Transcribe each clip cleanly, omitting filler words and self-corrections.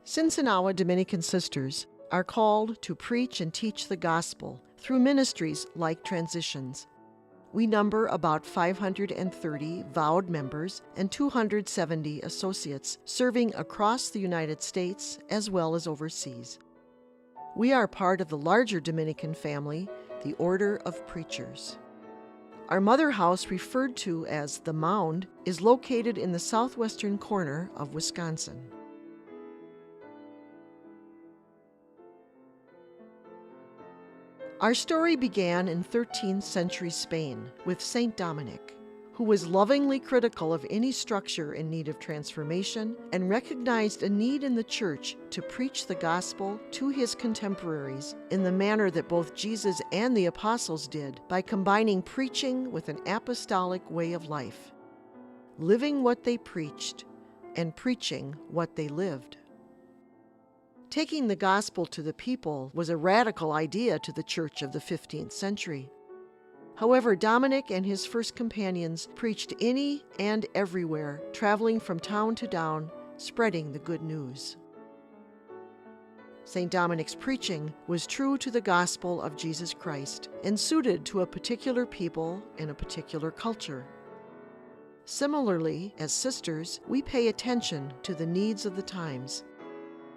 Sinsinawa Dominican sisters are called to preach and teach the gospel through ministries like Transitions. We number about 530 vowed members and 270 associates serving across the United States as well as overseas. We are part of the larger Dominican family, the Order of Preachers. Our mother house, referred to as the Mound, is located in the southwestern corner of Wisconsin. Our story began in 13th century Spain with Saint Dominic, who was lovingly critical of any structure in need of transformation and recognized a need in the church to preach the gospel to his contemporaries in the manner that both Jesus and the apostles did, by combining preaching with an apostolic way of life, living what they preached and preaching what they lived. Taking the gospel to the people was a radical idea to the church of the 15th century. However, Dominic and his first companions preached any and everywhere, traveling from town to town, spreading the good news. St. Dominic's preaching was true to the gospel of Jesus Christ and suited to a particular people and a particular culture. Similarly, as sisters, we pay attention to the needs of the times.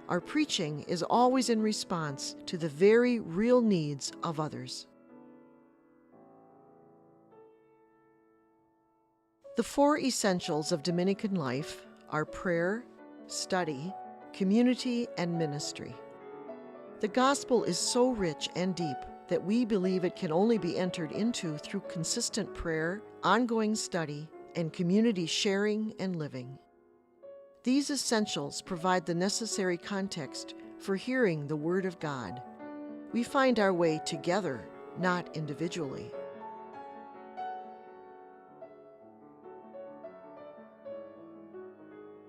Our preaching is always in response to the very real needs of others. The four essentials of Dominican life are prayer, study, community, and ministry. The gospel is so rich and deep that we believe it can only be entered into through consistent prayer, ongoing study, and community sharing and living. These essentials provide the necessary context for hearing the Word of God. We find our way together, not individually.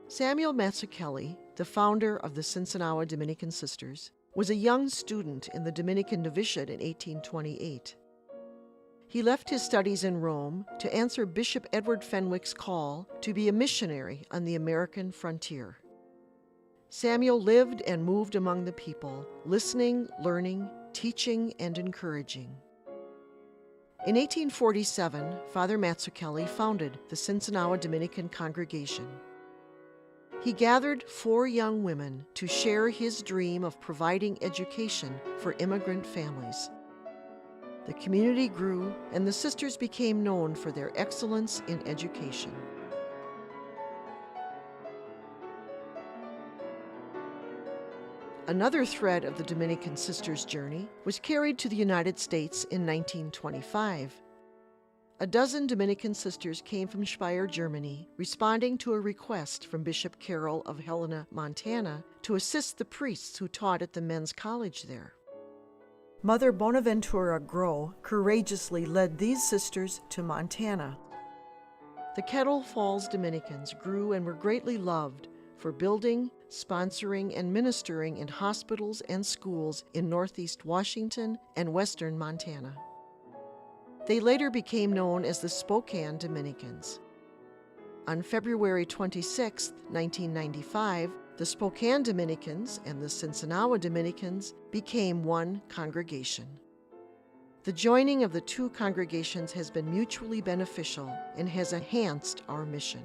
Samuel Mazzucchelli, the founder of the Sinsinawa Dominican Sisters, was a young student in the Dominican novitiate in 1828. He left his studies in Rome to answer Bishop Edward Fenwick's call to be a missionary on the American frontier. Samuel lived and moved among the people, listening, learning, teaching, and encouraging. In 1847, Father Mazzucchelli founded the Sinsinawa Dominican congregation. He gathered 4 young women to share his dream of providing education for immigrant families. The community grew, and the sisters became known for their excellence in education. Another thread of the Dominican sisters' journey was carried to the United States in 1925. A dozen Dominican sisters came from Speyer, Germany, responding to a request from Bishop Carroll of Helena, Montana, to assist the priests who taught at the men's college there. Mother Bonaventura Grow courageously led these sisters to Montana. The Kettle Falls Dominicans grew and were greatly loved for building, sponsoring, and ministering in hospitals and schools in Northeast Washington and Western Montana. They later became known as the Spokane Dominicans. On February 26, 1995, the Spokane Dominicans and the Sinsinawa Dominicans became one congregation. The joining of the two congregations has been mutually beneficial and has enhanced our mission.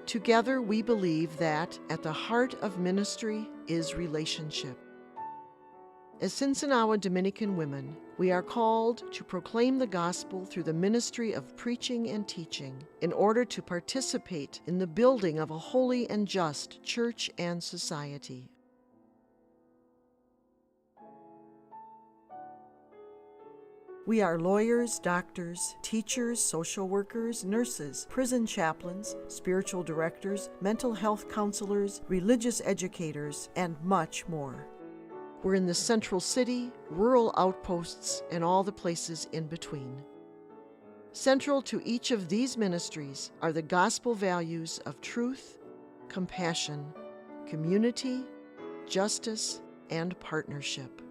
Together, we believe that at the heart of ministry is relationship. As Sinsinawa Dominican women, we are called to proclaim the gospel through the ministry of preaching and teaching in order to participate in the building of a holy and just church and society. We are lawyers, doctors, teachers, social workers, nurses, prison chaplains, spiritual directors, mental health counselors, religious educators, and much more. We're in the central city, rural outposts, and all the places in between. Central to each of these ministries are the gospel values of truth, compassion, community, justice, and partnership.